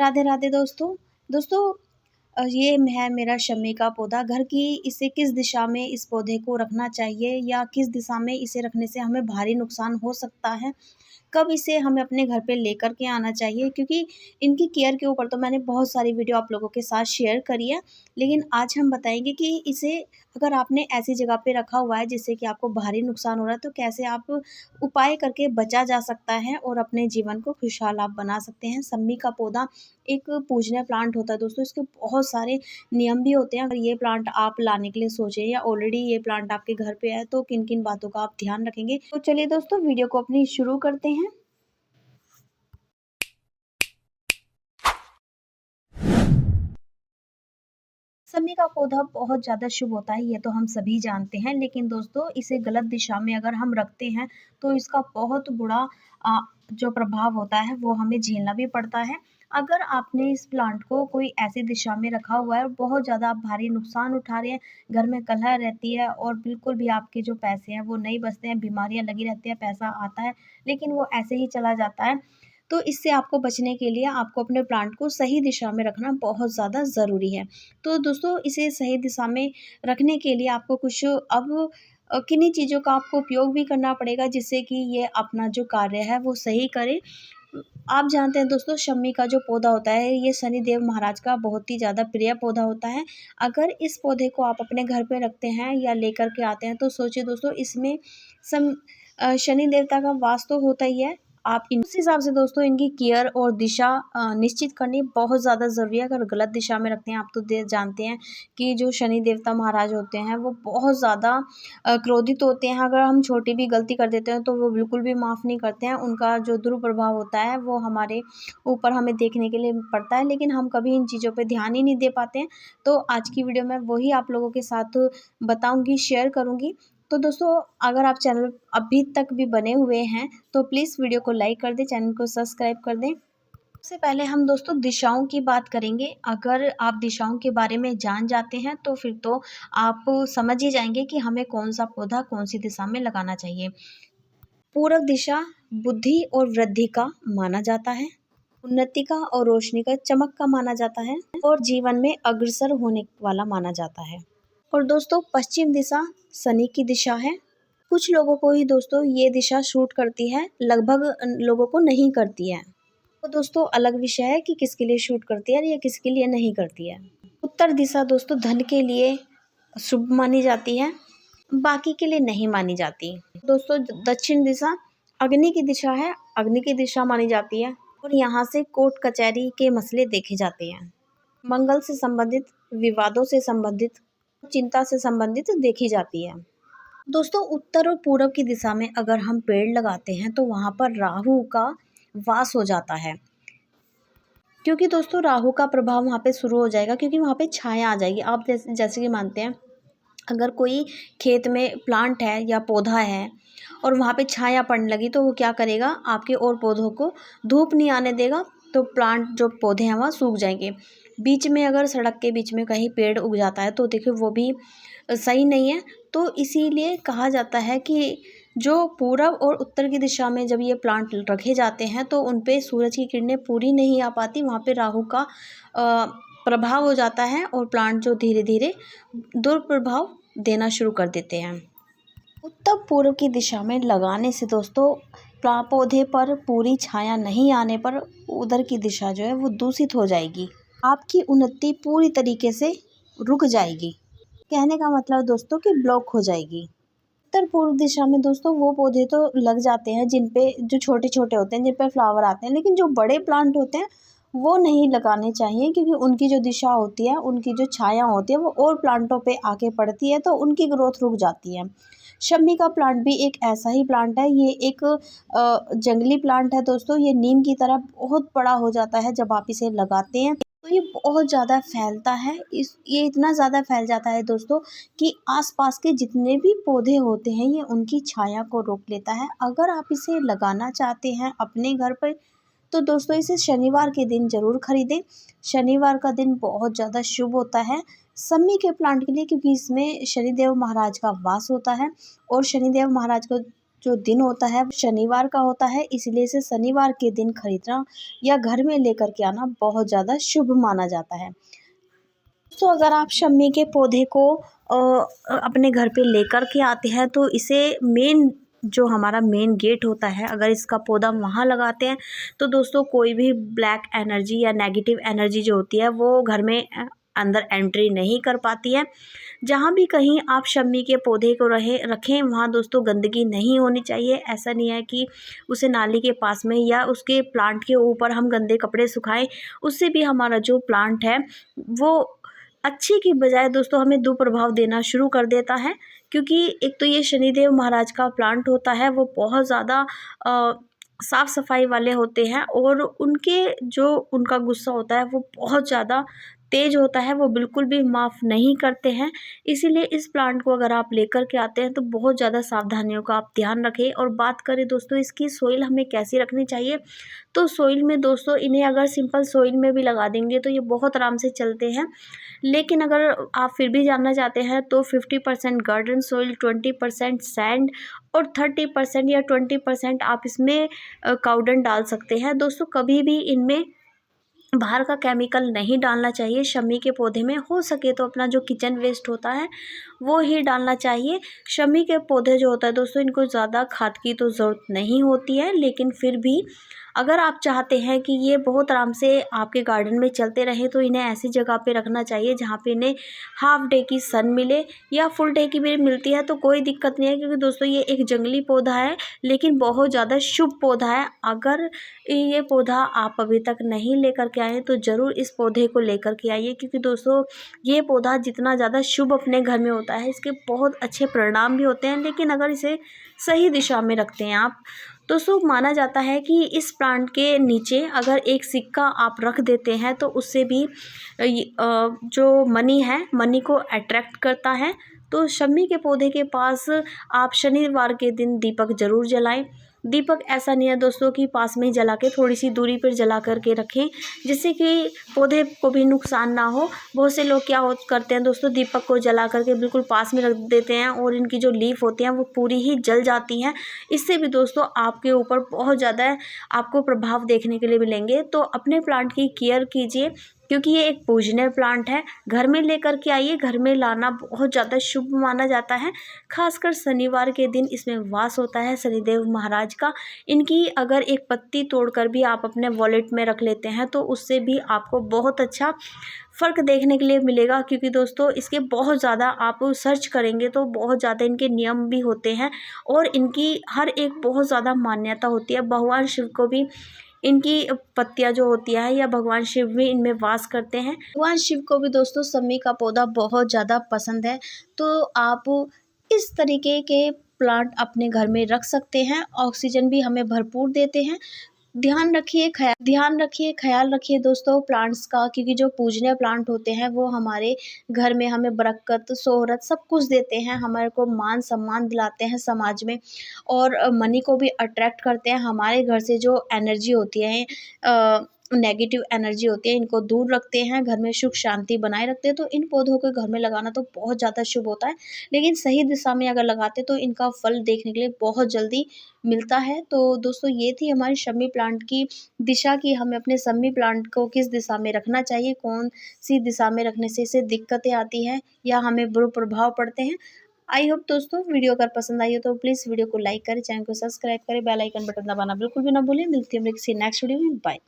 राधे राधे दोस्तों। दोस्तों ये है मेरा शमी का पौधा। घर की इसे किस दिशा में इस पौधे को रखना चाहिए या किस दिशा में इसे रखने से हमें भारी नुकसान हो सकता है, कब इसे हमें अपने घर पे लेकर के आना चाहिए, क्योंकि इनकी केयर के ऊपर तो मैंने बहुत सारी वीडियो आप लोगों के साथ शेयर करी है। लेकिन आज हम बताएंगे कि इसे अगर आपने ऐसी जगह पे रखा हुआ है जिससे कि आपको भारी नुकसान हो रहा है, तो कैसे आप उपाय करके बचा जा सकता है और अपने जीवन को खुशहाल आप बना सकते हैं। शमी का पौधा एक पूजनीय प्लांट होता है दोस्तों। इसके बहुत सारे नियम भी होते हैं। अगर ये प्लांट आप लाने के लिए सोचें या ऑलरेडी ये प्लांट आपके घर पे है, तो किन किन बातों का आप ध्यान रखेंगे। तो चलिए दोस्तों, वीडियो को अपनी शुरू करते हैं। शमी का पौधा बहुत ज़्यादा शुभ होता है, ये तो हम सभी जानते हैं। लेकिन दोस्तों, इसे गलत दिशा में अगर हम रखते हैं तो इसका बहुत बुरा जो प्रभाव होता है वो हमें झेलना भी पड़ता है। अगर आपने इस प्लांट को कोई ऐसी दिशा में रखा हुआ है और बहुत ज़्यादा आप भारी नुकसान उठा रहे हैं, घर में कलह रहती है और बिल्कुल भी आपके जो पैसे हैं वो नहीं बचते हैं, बीमारियां लगी रहती है, पैसा आता है लेकिन वो ऐसे ही चला जाता है, तो इससे आपको बचने के लिए आपको अपने प्लांट को सही दिशा में रखना बहुत ज़्यादा ज़रूरी है। तो दोस्तों, इसे सही दिशा में रखने के लिए आपको कुछ अब किन्हीं चीज़ों का आपको उपयोग भी करना पड़ेगा जिससे कि ये अपना जो कार्य है वो सही करे। आप जानते हैं दोस्तों, शमी का जो पौधा होता है ये शनिदेव महाराज का बहुत ही ज़्यादा प्रिय पौधा होता है। अगर इस पौधे को आप अपने घर पे रखते हैं या लेकर के आते हैं, तो सोचिए दोस्तों, इसमें शनि देवता का वास तो होता ही है। आप उस हिसाब से दोस्तों इनकी केयर और दिशा निश्चित करनी बहुत ज़्यादा ज़रूरी है। अगर गलत दिशा में रखते हैं, आप तो जानते हैं कि जो शनि देवता महाराज होते हैं वो बहुत ज़्यादा क्रोधित होते हैं। अगर हम छोटी भी गलती कर देते हैं तो वो बिल्कुल भी माफ़ नहीं करते हैं। उनका जो दुष्प्रभाव होता है वो हमारे ऊपर हमें देखने के लिए पड़ता है, लेकिन हम कभी इन चीज़ों पे ध्यान ही नहीं दे पाते हैं। तो आज की वीडियो में वही आप लोगों के साथ बताऊँगी, शेयर करूँगी। तो दोस्तों, अगर आप चैनल अभी तक भी बने हुए हैं तो प्लीज़ वीडियो को लाइक कर दें, चैनल को सब्सक्राइब कर दें। सबसे पहले हम दोस्तों दिशाओं की बात करेंगे। अगर आप दिशाओं के बारे में जान जाते हैं तो फिर तो आप समझ ही जाएंगे कि हमें कौन सा पौधा कौन सी दिशा में लगाना चाहिए। पूर्व दिशा बुद्धि और वृद्धि का माना जाता है, उन्नति का और रोशनी का, चमक का माना जाता है और जीवन में अग्रसर होने वाला माना जाता है। और दोस्तों, पश्चिम दिशा शनि की दिशा है। कुछ लोगों को ही दोस्तों ये दिशा सूट करती है, लगभग लोगों को नहीं करती है। तो दोस्तों, अलग विषय है कि किसके लिए शूट करती है या किसके लिए नहीं करती है। उत्तर दिशा दोस्तों धन के लिए शुभ मानी जाती है, बाकी के लिए नहीं मानी जाती। दोस्तों, दक्षिण दिशा अग्नि की दिशा है, अग्नि की दिशा मानी जाती है और यहाँ से कोर्ट कचहरी के मसले देखे जाते हैं। मंगल से संबंधित, विवादों से संबंधित, चिंता से संबंधित देखी जाती है। दोस्तों, उत्तर और पूर्व की दिशा में अगर हम पेड़ लगाते हैं तो वहाँ पर राहु का वास हो जाता है, क्योंकि दोस्तों राहु का प्रभाव वहाँ पे शुरू हो जाएगा, क्योंकि वहाँ पे छाया आ जाएगी। आप जैसे कि मानते हैं, अगर कोई खेत में प्लांट है या पौधा है और वहाँ पे छाया पड़ने लगी तो वो क्या करेगा, आपके और पौधों को धूप नहीं आने देगा, तो प्लांट जो पौधे हैं वहाँ सूख जाएंगे। बीच में अगर सड़क के बीच में कहीं पेड़ उग जाता है तो देखिए वो भी सही नहीं है। तो इसीलिए कहा जाता है कि जो पूरब और उत्तर की दिशा में जब ये प्लांट रखे जाते हैं तो उन पे सूरज की किरणें पूरी नहीं आ पाती, वहाँ पे राहु का प्रभाव हो जाता है और प्लांट जो धीरे धीरे दुष्प्रभाव देना शुरू कर देते हैं। उत्तर पूर्व की दिशा में लगाने से दोस्तों पौधे पर पूरी छाया नहीं आने पर उधर की दिशा जो है वो दूषित हो जाएगी, आपकी उन्नति पूरी तरीके से रुक जाएगी। कहने का मतलब दोस्तों कि ब्लॉक हो जाएगी। उत्तर पूर्व दिशा में दोस्तों वो पौधे तो लग जाते हैं जिन पे जो छोटे छोटे होते हैं, जिन पे फ्लावर आते हैं, लेकिन जो बड़े प्लांट होते हैं वो नहीं लगाने चाहिए, क्योंकि उनकी जो दिशा होती है, उनकी जो छाया होती है वो और प्लांटों पे आके पड़ती है तो उनकी ग्रोथ रुक जाती है। शमी का प्लांट भी एक ऐसा ही प्लांट है। ये एक जंगली प्लांट है दोस्तों। ये नीम की तरह बहुत बड़ा हो जाता है जब आप इसे लगाते हैं, तो ये बहुत ज़्यादा फैलता है। ये इतना ज़्यादा फैल जाता है दोस्तों कि आसपास के जितने भी पौधे होते हैं ये उनकी छाया को रोक लेता है। अगर आप इसे लगाना चाहते हैं अपने घर पर तो दोस्तों इसे शनिवार के दिन ज़रूर खरीदें। शनिवार का दिन बहुत ज़्यादा शुभ होता है शमी के प्लांट के लिए, क्योंकि इसमें शनिदेव महाराज का वास होता है और शनिदेव महाराज को जो दिन होता है शनिवार का होता है, इसलिए इसे शनिवार के दिन खरीदना या घर में लेकर के आना बहुत ज़्यादा शुभ माना जाता है। तो अगर आप शम्मी के पौधे को अपने घर पे लेकर के आते हैं तो इसे मेन जो हमारा मेन गेट होता है, अगर इसका पौधा वहाँ लगाते हैं तो दोस्तों कोई भी ब्लैक एनर्जी या नेगेटिव एनर्जी जो होती है वो घर में अंदर एंट्री नहीं कर पाती है। जहाँ भी कहीं आप शम्मी के पौधे को रखें वहाँ दोस्तों गंदगी नहीं होनी चाहिए। ऐसा नहीं है कि उसे नाली के पास में या उसके प्लांट के ऊपर हम गंदे कपड़े सुखाएं, उससे भी हमारा जो प्लांट है वो अच्छे की बजाय दोस्तों हमें दुष्प्रभाव देना शुरू कर देता है। क्योंकि एक तो ये शनिदेव महाराज का प्लांट होता है, वो बहुत ज़्यादा साफ़ सफाई वाले होते हैं और उनके जो उनका गुस्सा होता है वो बहुत ज़्यादा तेज होता है, वो बिल्कुल भी माफ़ नहीं करते हैं। इसीलिए इस प्लांट को अगर आप लेकर के आते हैं तो बहुत ज़्यादा सावधानियों का आप ध्यान रखें। और बात करें दोस्तों इसकी सोइल हमें कैसी रखनी चाहिए, तो सोइल में दोस्तों इन्हें अगर सिंपल सोइल में भी लगा देंगे तो ये बहुत आराम से चलते हैं। लेकिन अगर आप फिर भी जानना चाहते हैं तो 50% गार्डन सोइल, 20% सैंड और 30% या 20% आप इसमें काउडन डाल सकते हैं। दोस्तों कभी भी इनमें बाहर का केमिकल नहीं डालना चाहिए। शमी के पौधे में हो सके तो अपना जो किचन वेस्ट होता है वो ही डालना चाहिए। शमी के पौधे जो होता है दोस्तों इनको ज़्यादा खाद की तो ज़रूरत नहीं होती है, लेकिन फिर भी अगर आप चाहते हैं कि ये बहुत आराम से आपके गार्डन में चलते रहें तो इन्हें ऐसी जगह पे रखना चाहिए जहाँ पे इन्हें हाफ डे की सन मिले या फुल डे की भी मिलती है तो कोई दिक्कत नहीं है। क्योंकि दोस्तों ये एक जंगली पौधा है लेकिन बहुत ज़्यादा शुभ पौधा है। अगर ये पौधा आप अभी तक नहीं लेकर के आए तो ज़रूर इस पौधे को लेकर के आइए। क्योंकि दोस्तों ये पौधा जितना ज़्यादा शुभ अपने घर में होता है इसके बहुत अच्छे परिणाम भी होते हैं। लेकिन अगर इसे सही दिशा में रखते हैं आप, दोस्तों माना जाता है कि इस प्लांट के नीचे अगर एक सिक्का आप रख देते हैं तो उससे भी जो मनी है मनी को अट्रैक्ट करता है। तो शम्मी के पौधे के पास आप शनिवार के दिन दीपक ज़रूर जलाएं। दीपक ऐसा नहीं है दोस्तों कि पास में ही जला के थोड़ी सी दूरी पर जला करके रखें जिससे कि पौधे को भी नुकसान ना हो। बहुत से लोग क्या करते हैं दोस्तों, दीपक को जला करके बिल्कुल पास में रख देते हैं और इनकी जो लीफ होती हैं वो पूरी ही जल जाती हैं। इससे भी दोस्तों आपके ऊपर बहुत ज़्यादा आपको प्रभाव देखने के लिए मिलेंगे। तो अपने प्लांट की केयर कीजिए क्योंकि ये एक पूजनीय प्लांट है। घर में लेकर के आइए, घर में लाना बहुत ज़्यादा शुभ माना जाता है। खासकर शनिवार के दिन इसमें वास होता है शनिदेव महाराज का। इनकी अगर एक पत्ती तोड़कर भी आप अपने वॉलेट में रख लेते हैं तो उससे भी आपको बहुत अच्छा फ़र्क देखने के लिए मिलेगा। क्योंकि दोस्तों इसके बहुत ज़्यादा आप सर्च करेंगे तो बहुत ज़्यादा इनके नियम भी होते हैं और इनकी हर एक बहुत ज़्यादा मान्यता होती है। भगवान शिव को भी इनकी पत्तियां जो होती है या भगवान शिव भी इनमें वास करते हैं। भगवान शिव को भी दोस्तों शमी का पौधा बहुत ज़्यादा पसंद है। तो आप इस तरीके के प्लांट अपने घर में रख सकते हैं। ऑक्सीजन भी हमें भरपूर देते हैं। ध्यान रखिए ख्याल रखिए दोस्तों प्लांट्स का। क्योंकि जो पूजनीय प्लांट होते हैं वो हमारे घर में हमें बरकत शोहरत सब कुछ देते हैं, हमारे को मान सम्मान दिलाते हैं समाज में और मनी को भी अट्रैक्ट करते हैं। हमारे घर से जो एनर्जी होती है नेगेटिव एनर्जी होती है इनको दूर रखते हैं, घर में सुख शांति बनाए रखते हैं। तो इन पौधों को घर में लगाना तो बहुत ज़्यादा शुभ होता है। लेकिन सही दिशा में अगर लगाते तो इनका फल देखने के लिए बहुत जल्दी मिलता है। तो दोस्तों ये थी हमारी शमी प्लांट की दिशा की हमें अपने शमी प्लांट को किस दिशा में रखना चाहिए, कौन सी दिशा में रखने से इसे दिक्कतें आती हैं या हमें बुरे प्रभाव पड़ते हैं। आई होप दोस्तों वीडियो अगर पसंद आई हो तो प्लीज़ वीडियो को लाइक करें, चैनल को सब्सक्राइब करें, बेल आइकन बटन दबाना बिल्कुल भी ना भूलें। मिलती है हम किसी नेक्स्ट वीडियो में। बाय।